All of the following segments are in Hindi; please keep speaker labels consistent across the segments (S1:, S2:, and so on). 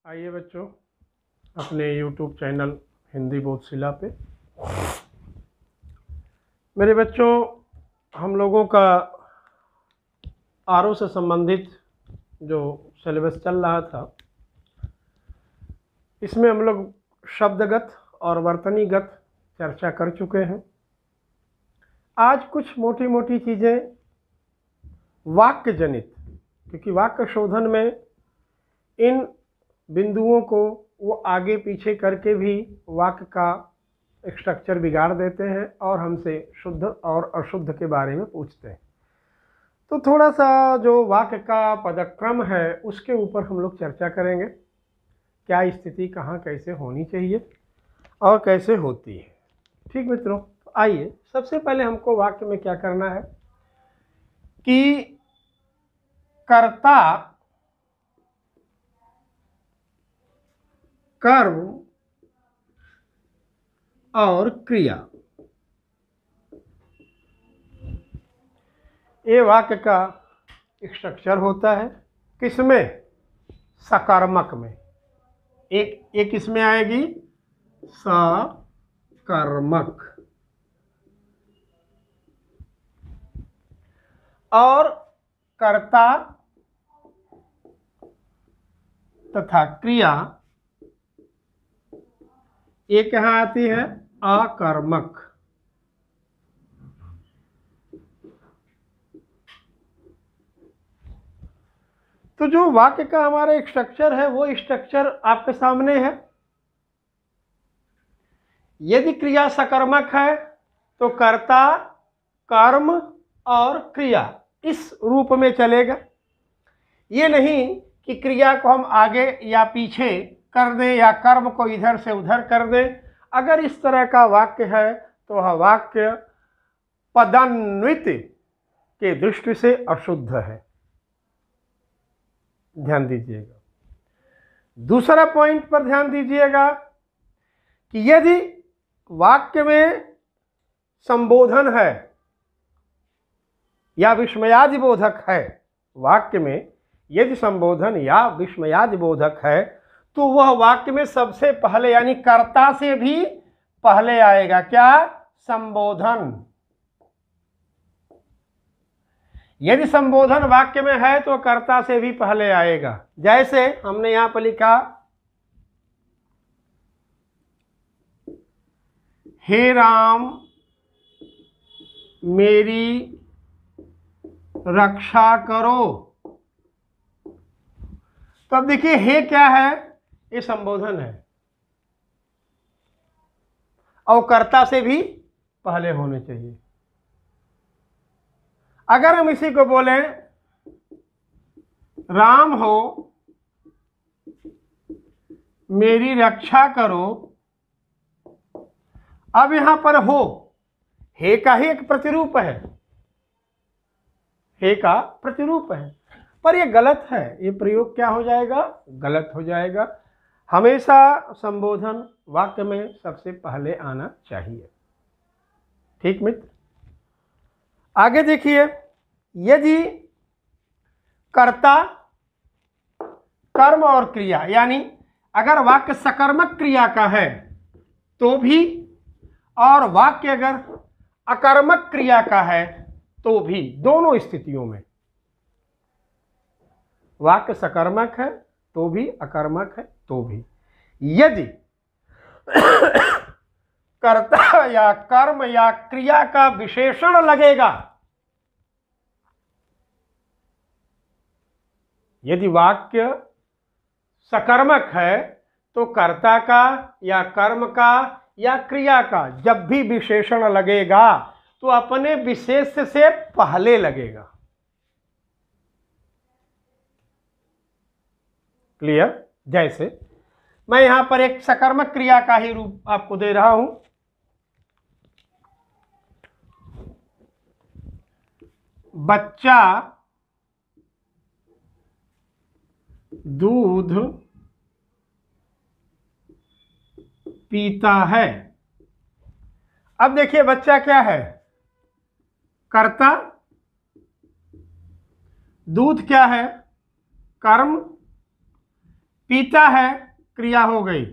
S1: आइए बच्चों, अपने YouTube चैनल हिंदी बोधशिला पे मेरे बच्चों हम लोगों का आरओ से संबंधित जो सिलेबस चल रहा था, इसमें हम लोग शब्दगत और वर्तनीगत चर्चा कर चुके हैं। आज कुछ मोटी मोटी चीज़ें वाक्य जनित, क्योंकि वाक्य शोधन में इन बिंदुओं को वो आगे पीछे करके भी वाक्य का स्ट्रक्चर बिगाड़ देते हैं और हमसे शुद्ध और अशुद्ध के बारे में पूछते हैं। तो थोड़ा सा जो वाक्य का पदक्रम है उसके ऊपर हम लोग चर्चा करेंगे, क्या स्थिति कहाँ कैसे होनी चाहिए और कैसे होती है। ठीक मित्रों, तो आइए सबसे पहले हमको वाक्य में क्या करना है कि कर्ता, कर्म और क्रिया, ये वाक्य का स्ट्रक्चर होता है। किसमें? सकर्मक में। एक किसमें आएगी? सकर्मक। और कर्ता तथा क्रिया ये कहाँ आती है? अकर्मक। तो जो वाक्य का हमारा एक स्ट्रक्चर है वो स्ट्रक्चर आपके सामने है। यदि क्रिया सकर्मक है तो कर्ता, कर्म और क्रिया इस रूप में चलेगा। ये नहीं कि क्रिया को हम आगे या पीछे कर दें या कर्म को इधर से उधर कर दें। अगर इस तरह का वाक्य है तो वह वाक्य पदान्वित के दृष्टि से अशुद्ध है। ध्यान दीजिएगा। दूसरा पॉइंट पर ध्यान दीजिएगा कि यदि वाक्य में संबोधन है या विस्मयादि बोधक है, वाक्य में यदि संबोधन या विस्मयादि बोधक है तो वह वाक्य में सबसे पहले यानी कर्ता से भी पहले आएगा। क्या? संबोधन। यदि संबोधन वाक्य में है तो कर्ता से भी पहले आएगा। जैसे हमने यहां पर लिखा, हे राम मेरी रक्षा करो। तो अब देखिए, हे क्या है? ये संबोधन है और कर्ता से भी पहले होने चाहिए। अगर हम इसी को बोलें राम हो मेरी रक्षा करो, अब यहां पर हो, हे का ही एक प्रतिरूप है, हे का प्रतिरूप है, पर यह गलत है। ये प्रयोग क्या हो जाएगा? गलत हो जाएगा। हमेशा संबोधन वाक्य में सबसे पहले आना चाहिए। ठीक मित्र, आगे देखिए, यदि कर्ता, कर्म और क्रिया, यानी अगर वाक्य सकर्मक क्रिया का है तो भी, और वाक्य अगर अकर्मक क्रिया का है तो भी, दोनों स्थितियों में, वाक्य सकर्मक है तो भी, अकर्मक है तो भी, यदि कर्ता या कर्म या क्रिया का विशेषण लगेगा, यदि वाक्य सकर्मक है तो कर्ता का या कर्म का या क्रिया का जब भी विशेषण लगेगा तो अपने विशेष से पहले लगेगा। क्लियर? जैसे मैं यहां पर एक सकर्मक क्रिया का ही रूप आपको दे रहा हूं। बच्चा दूध पीता है। अब देखिए, बच्चा क्या है? कर्ता, दूध क्या है? कर्म, पीता है, क्रिया हो गई।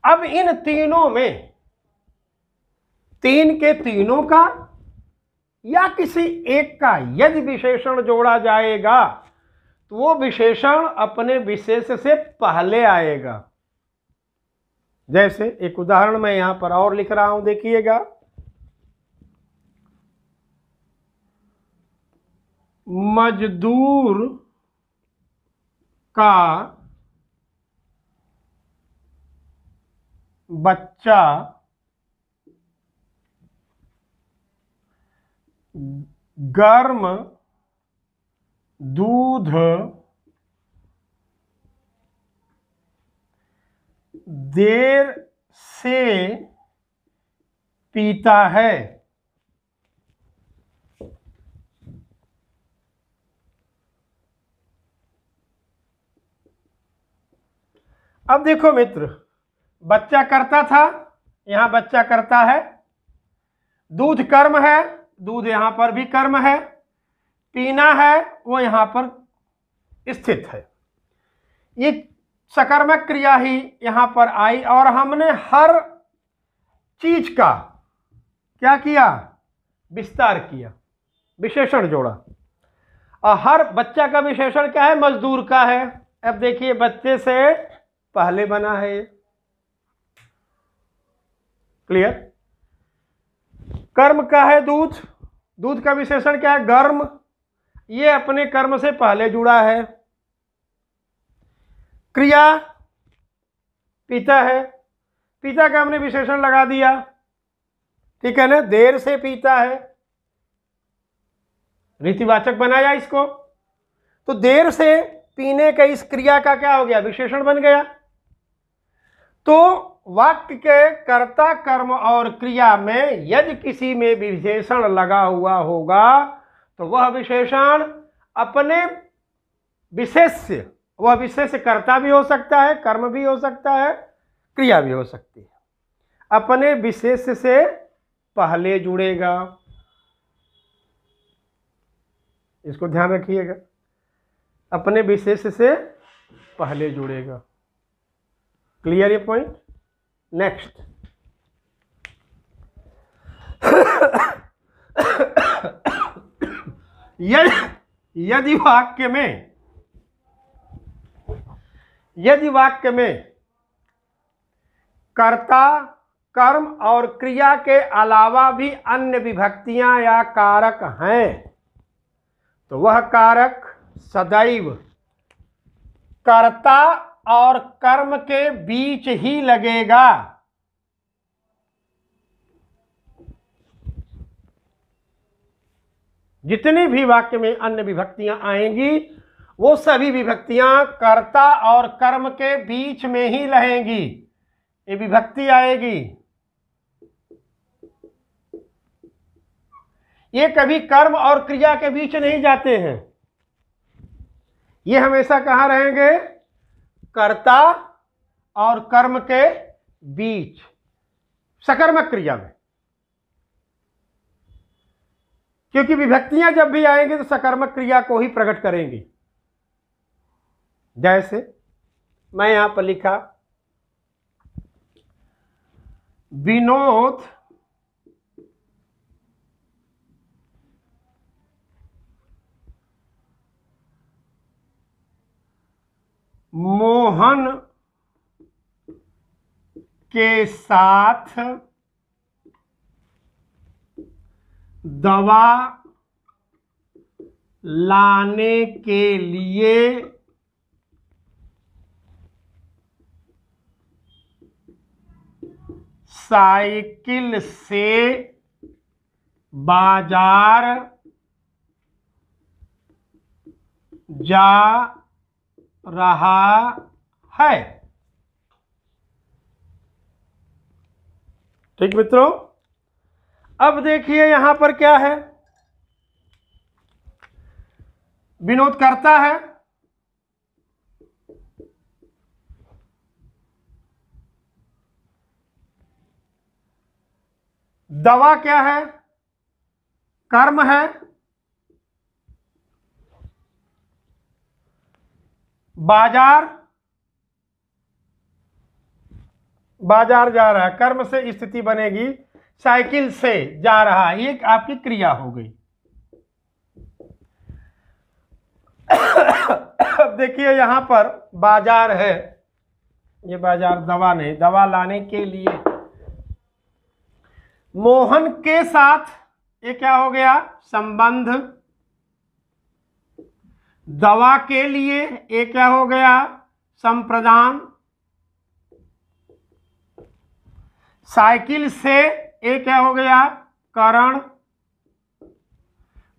S1: अब इन तीनों में तीन के तीनों का या किसी एक का यदि विशेषण जोड़ा जाएगा तो वो विशेषण अपने विशेष से पहले आएगा। जैसे एक उदाहरण मैं यहां पर और लिख रहा हूं, देखिएगा। मजदूर का बच्चा गर्म दूध देर से पीता है। अब देखो मित्र, बच्चा करता था, यहां बच्चा करता है, दूध कर्म है, दूध यहां पर भी कर्म है, पीना है वो यहां पर स्थित है। ये सकर्मक क्रिया ही यहां पर आई और हमने हर चीज का क्या किया, विस्तार किया, विशेषण जोड़ा। और हर बच्चा का विशेषण क्या है, मजदूर का है। अब देखिए बच्चे से पहले बना है, क्लियर। कर्म का है दूध, दूध का विशेषण क्या है, गर्म, ये अपने कर्म से पहले जुड़ा है। क्रिया पीता है, पीता का हमने विशेषण लगा दिया, ठीक है ना, देर से पीता है, रीतिवाचक बनाया इसको, तो देर से पीने का इस क्रिया का क्या हो गया, विशेषण बन गया। तो वाक्य के कर्ता कर्म और क्रिया में यदि किसी में विशेषण लगा हुआ होगा तो वह विशेषण अपने विशेष से, वह विशेष कर्ता भी हो सकता है, कर्म भी हो सकता है, क्रिया भी हो सकती है, अपने विशेष से पहले जुड़ेगा। इसको ध्यान रखिएगा, अपने विशेष से पहले जुड़ेगा। क्लियर ये पॉइंट। नेक्स्ट, यदि वाक्य में कर्ता कर्म और क्रिया के अलावा भी अन्य विभक्तियां या कारक हैं तो वह कारक सदैव कर्ता और कर्म के बीच ही लगेगा। जितनी भी वाक्य में अन्य विभक्तियां आएंगी वो सभी विभक्तियां कर्ता और कर्म के बीच में ही रहेंगी। ये विभक्ति आएगी, ये कभी कर्म और क्रिया के बीच नहीं जाते हैं, ये हमेशा कहाँ रहेंगे, कर्ता और कर्म के बीच, सकर्मक क्रिया में। क्योंकि विभक्तियां जब भी आएंगी तो सकर्मक क्रिया को ही प्रकट करेंगी। जैसे मैं यहां पर लिखा, विनोद मोहन के साथ दवा लाने के लिए साइकिल से बाजार जा रहा है। ठीक मित्रों, अब देखिए यहां पर क्या है, विनोद करता है, दवा क्या है, कर्म है, बाजार, बाजार जा रहा है, कर्म से स्थिति बनेगी, साइकिल से जा रहा है, ये आपकी क्रिया हो गई। अब देखिए यहां पर बाजार है, ये बाजार दवा नहीं, दवा लाने के लिए मोहन के साथ ये क्या हो गया, संबंध। दवा के लिए ये क्या हो गया, संप्रदान। साइकिल से ये क्या हो गया, कारण।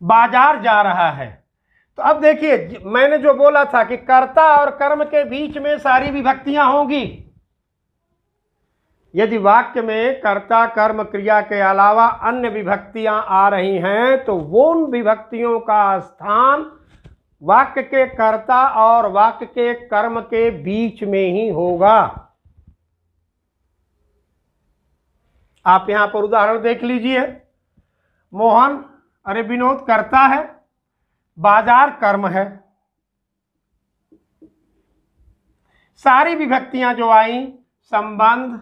S1: बाजार जा रहा है। तो अब देखिए मैंने जो बोला था कि कर्ता और कर्म के बीच में सारी विभक्तियां होंगी। यदि वाक्य में कर्ता कर्म क्रिया के अलावा अन्य विभक्तियां आ रही हैं तो वो उन विभक्तियों का स्थान वाक्य के कर्ता और वाक्य के कर्म के बीच में ही होगा। आप यहां पर उदाहरण देख लीजिए। मोहन, अरे विनोद कर्ता है, बाजार कर्म है। सारी विभक्तियां जो आई, संबंध,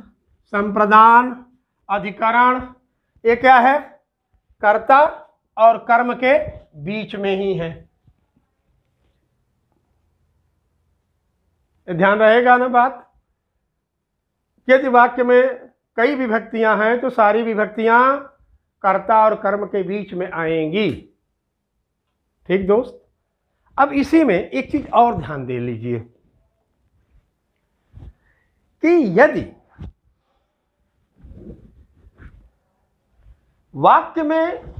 S1: संप्रदान, अधिकरण, ये क्या है, कर्ता और कर्म के बीच में ही है। ध्यान रहेगा ना बात। यदि वाक्य में कई विभक्तियां हैं तो सारी विभक्तियां कर्ता और कर्म के बीच में आएंगी। ठीक दोस्त। अब इसी में एक चीज और ध्यान दे लीजिए कि यदि वाक्य में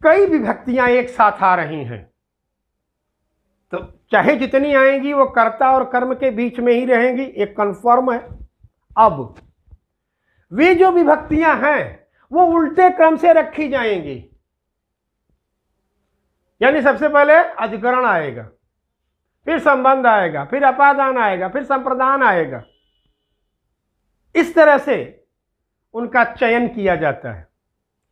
S1: कई विभक्तियां एक साथ आ रही हैं तो चाहे जितनी आएंगी वो कर्ता और कर्म के बीच में ही रहेंगी, एक कन्फर्म है। अब वे जो विभक्तियां हैं वो उल्टे क्रम से रखी जाएंगी, यानी सबसे पहले अधिकरण आएगा, फिर संबंध आएगा, फिर अपादान आएगा, फिर संप्रदान आएगा। इस तरह से उनका चयन किया जाता है।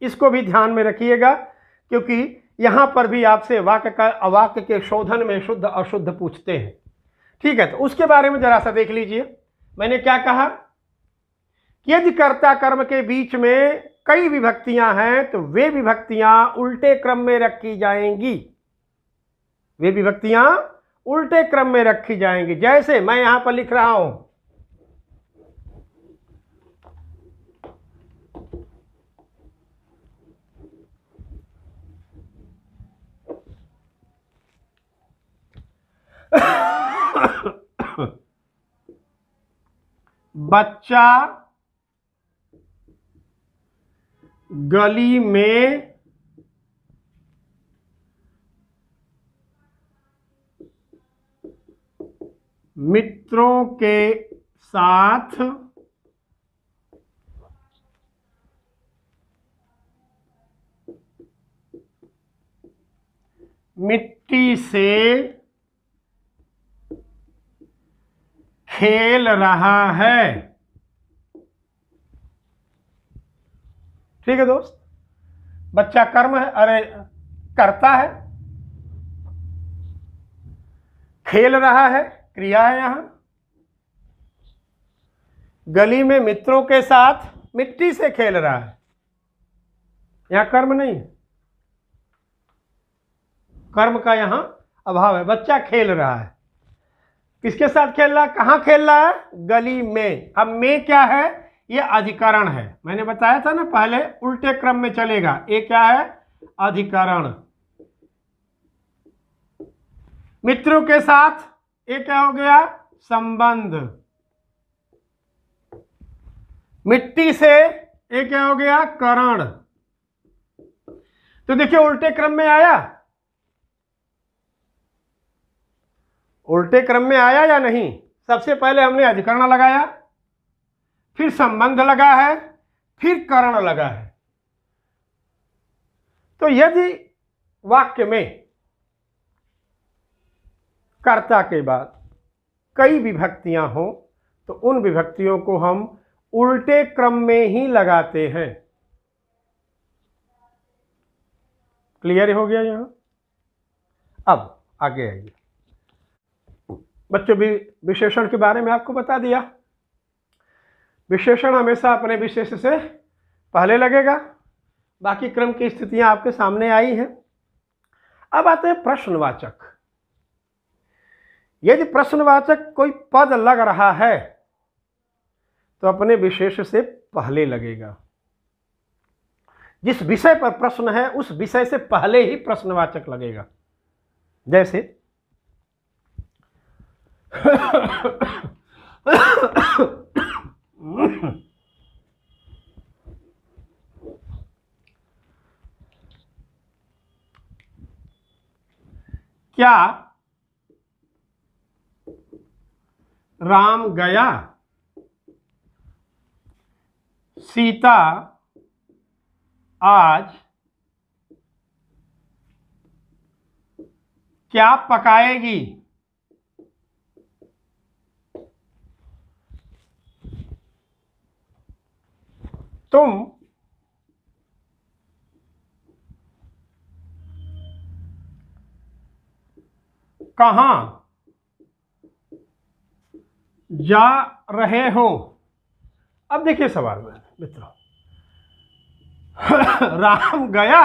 S1: इसको भी ध्यान में रखिएगा क्योंकि यहां पर भी आपसे वाक्य का अवाक्य के शोधन में शुद्ध अशुद्ध पूछते हैं। ठीक है, तो उसके बारे में जरा सा देख लीजिए। मैंने क्या कहा कि यदि कर्ता कर्म के बीच में कई विभक्तियां हैं तो वे विभक्तियां उल्टे क्रम में रखी जाएंगी। वे विभक्तियां उल्टे क्रम में रखी जाएंगी। जैसे मैं यहां पर लिख रहा हूं, बच्चा गली में मित्रों के साथ मिट्टी से खेल रहा है। ठीक है दोस्त। बच्चा कर्म है, अरे करता है, खेल रहा है क्रिया है। यहां गली में मित्रों के साथ मिट्टी से खेल रहा है, यहां कर्म नहीं है, कर्म का यहां अभाव है। बच्चा खेल रहा है, किसके साथ खेल रहा है, कहां खेल रहा है, गली में। अब में क्या है, ये अधिकरण है। मैंने बताया था ना पहले उल्टे क्रम में चलेगा। ये क्या है, अधिकरण। मित्रों के साथ ये क्या हो गया, संबंध। मिट्टी से ये क्या हो गया, करण। तो देखिए उल्टे क्रम में आया, उल्टे क्रम में आया या नहीं। सबसे पहले हमने अधिकरण लगाया, फिर संबंध लगा है, फिर करण लगा है। तो यदि वाक्य में कर्ता के बाद कई विभक्तियां हो तो उन विभक्तियों को हम उल्टे क्रम में ही लगाते हैं। क्लियर हो गया यहां। अब आगे आइए। बच्चों भी विशेषण के बारे में आपको बता दिया। विशेषण हमेशा अपने विशेष से पहले लगेगा। बाकी क्रम की स्थितियां आपके सामने आई हैं। अब आते हैं प्रश्नवाचक। यदि प्रश्नवाचक कोई पद लग रहा है तो अपने विशेष से पहले लगेगा। जिस विषय पर प्रश्न है उस विषय से पहले ही प्रश्नवाचक लगेगा। जैसे क्या राम गया? सीता आज क्या पकाएगी? तुम कहां जा रहे हो? अब देखिए सवाल में मित्रों, राम गया,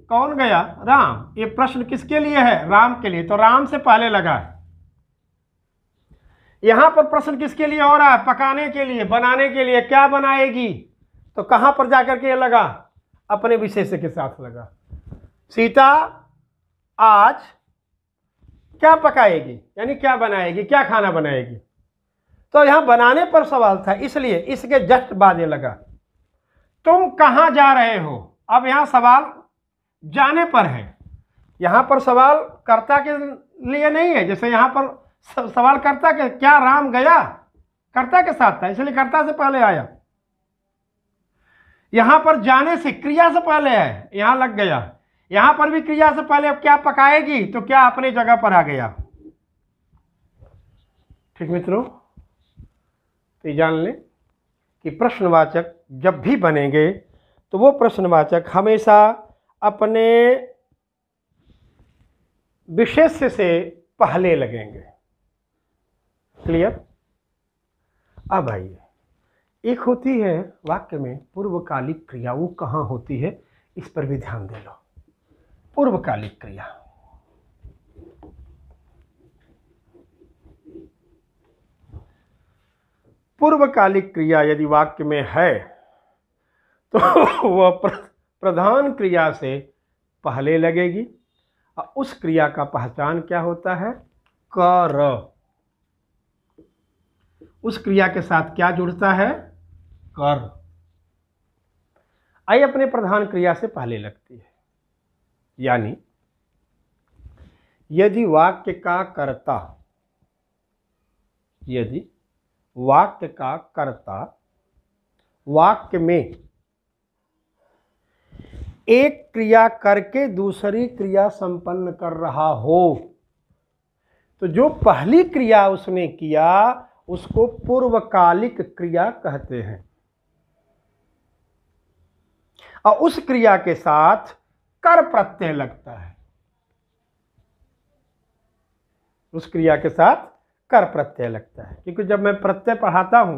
S1: कौन गया? राम। ये प्रश्न किसके लिए है? राम के लिए, तो राम से पहले लगा है। यहां पर प्रश्न किसके लिए हो रहा है? पकाने के लिए, बनाने के लिए। क्या बनाएगी? तो कहां पर जाकर के ये लगा? अपने विशेष के साथ लगा। सीता आज क्या पकाएगी, यानी क्या बनाएगी, क्या खाना बनाएगी। तो यहां बनाने पर सवाल था, इसलिए इसके जस्ट बाद ये लगा। तुम कहां जा रहे हो? अब यहां सवाल जाने पर है। यहां पर सवाल कर्ता के लिए नहीं है। जैसे यहां पर सवाल कर्ता के, क्या राम गया, कर्ता के साथ था, इसलिए कर्ता से पहले आया। यहां पर जाने से, क्रिया से पहले है, यहां लग गया। यहां पर भी क्रिया से पहले अब क्या पकाएगी, तो क्या अपनी जगह पर आ गया। ठीक मित्रों, तो ये जान लें कि प्रश्नवाचक जब भी बनेंगे तो वो प्रश्नवाचक हमेशा अपने विशेष्य से पहले लगेंगे। क्लियर? अब आइए, एक होती है वाक्य में पूर्वकालिक क्रिया। वो कहाँ होती है, इस पर भी ध्यान दे लो। पूर्वकालिक क्रिया, पूर्वकालिक क्रिया यदि वाक्य में है तो वह प्रधान क्रिया से पहले लगेगी। और उस क्रिया का पहचान क्या होता है? कर। उस क्रिया के साथ क्या जुड़ता है? कर। आई अपने प्रधान क्रिया से पहले लगती है। यानी यदि वाक्य का कर्ता, यदि वाक्य का कर्ता वाक्य में एक क्रिया करके दूसरी क्रिया संपन्न कर रहा हो, तो जो पहली क्रिया उसने किया उसको पूर्वकालिक क्रिया कहते हैं। और उस क्रिया के साथ कर प्रत्यय लगता है। उस क्रिया के साथ कर प्रत्यय लगता है, क्योंकि जब मैं प्रत्यय पढ़ाता हूं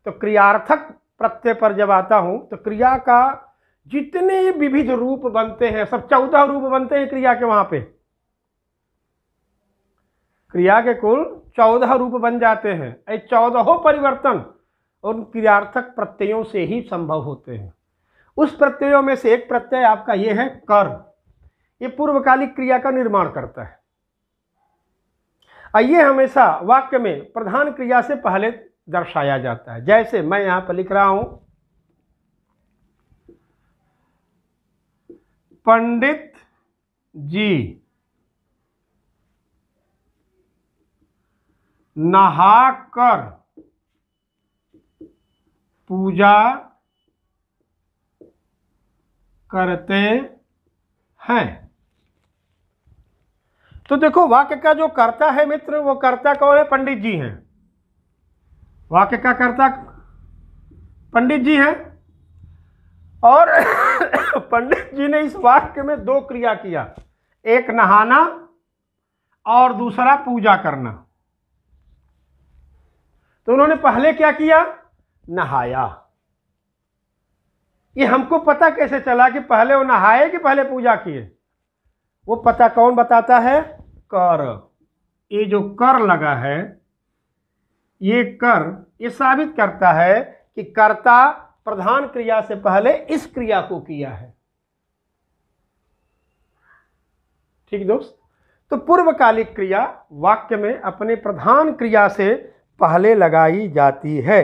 S1: तो क्रियार्थक प्रत्यय पर जब आता हूं तो क्रिया का जितने विविध रूप बनते हैं, सब 14 रूप बनते हैं क्रिया के। वहां पे क्रिया के कुल 14 रूप बन जाते हैं। ये 14 परिवर्तन उन क्रियार्थक प्रत्ययों से ही संभव होते हैं। उस प्रत्ययों में से एक प्रत्यय आपका ये है कर। ये पूर्वकालिक क्रिया का निर्माण करता है। ये हमेशा वाक्य में प्रधान क्रिया से पहले दर्शाया जाता है। जैसे मैं यहां पर लिख रहा हूं, पंडित जी नहाकर पूजा करते हैं। तो देखो, वाक्य का जो कर्ता है मित्र, वो कर्ता कौन है? पंडित जी हैं। वाक्य का कर्ता पंडित जी हैं। और पंडित जी ने इस वाक्य में दो क्रिया किया, एक नहाना और दूसरा पूजा करना। तो उन्होंने पहले क्या किया? नहाया। ये हमको पता कैसे चला कि पहले वो नहाए कि पहले पूजा किए? वो पता कौन बताता है? कर। ये जो कर लगा है, ये कर ये साबित करता है कि कर्ता प्रधान क्रिया से पहले इस क्रिया को किया है। ठीक दोस्त? तो पूर्वकालिक क्रिया वाक्य में अपने प्रधान क्रिया से पहले लगाई जाती है।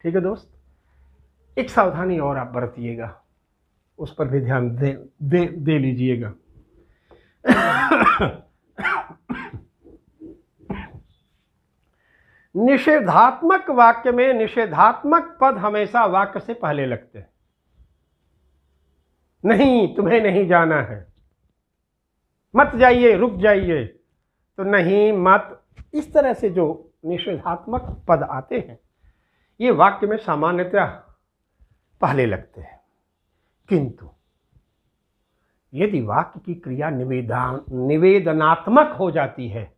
S1: ठीक है दोस्त? एक सावधानी और आप बरतिएगा, उस पर भी ध्यान दे लीजिएगा। निषेधात्मक वाक्य में निषेधात्मक पद हमेशा वाक्य से पहले लगते हैं। नहीं, तुम्हें नहीं जाना है, मत जाइए, रुक जाइए, तो नहीं, मत, इस तरह से जो निषेधात्मक पद आते हैं ये वाक्य में सामान्यतः पहले लगते हैं। किंतु यदि वाक्य की क्रिया निवेदनात्मक हो जाती है,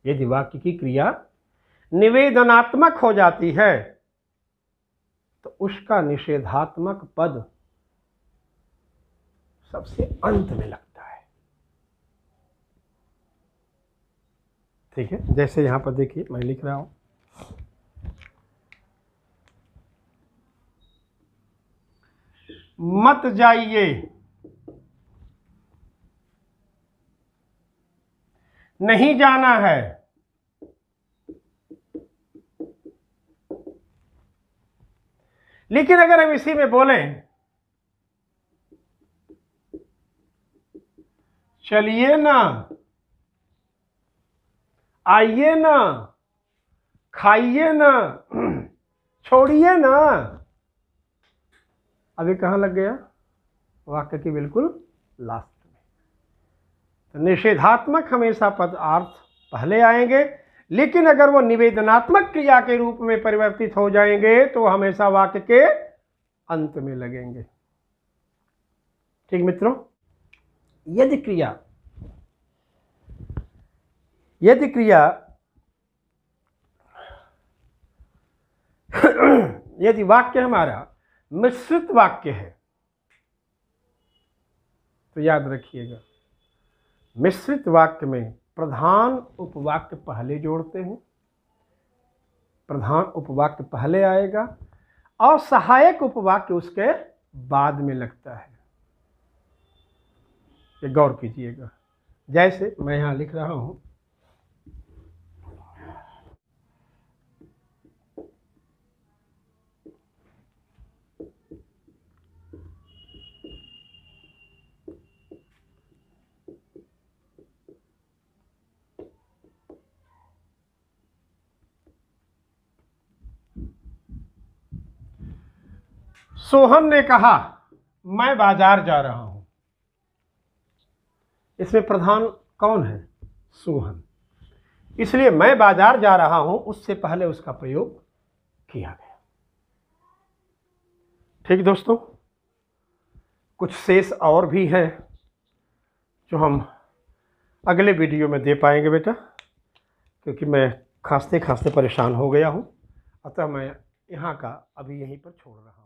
S1: यदि वाक्य की क्रिया निवेदनात्मक हो जाती है तो उसका निषेधात्मक पद सबसे अंत में लगता है। ठीक है? जैसे यहां पर देखिए मैं लिख रहा हूं, मत जाइए, नहीं जाना है। लेकिन अगर हम इसी में बोलें चलिए ना, आइए ना, खाइए ना, छोड़िए ना, अभी कहाँ लग गया? वाक्य की बिल्कुल लास्ट में। तो निषेधात्मक हमेशा पदार्थ पहले आएंगे, लेकिन अगर वो निवेदनात्मक क्रिया के रूप में परिवर्तित हो जाएंगे तो हमेशा वाक्य के अंत में लगेंगे। ठीक मित्रों? यदि क्रिया यदि वाक्य हमारा मिश्रित वाक्य है तो याद रखिएगा, मिश्रित वाक्य में प्रधान उपवाक्य पहले जोड़ते हैं, प्रधान उपवाक्य पहले आएगा और सहायक उपवाक्य उसके बाद में लगता है। ये गौर कीजिएगा। जैसे मैं यहां लिख रहा हूं, सोहन ने कहा मैं बाजार जा रहा हूं। इसमें प्रधान कौन है? सोहन। इसलिए मैं बाजार जा रहा हूं उससे पहले उसका प्रयोग किया गया। ठीक दोस्तों? कुछ शेष और भी है जो हम अगले वीडियो में दे पाएंगे बेटा, क्योंकि मैं खांसते खांसते परेशान हो गया हूं, अतः मैं यहाँ का अभी यहीं पर छोड़ रहा हूं।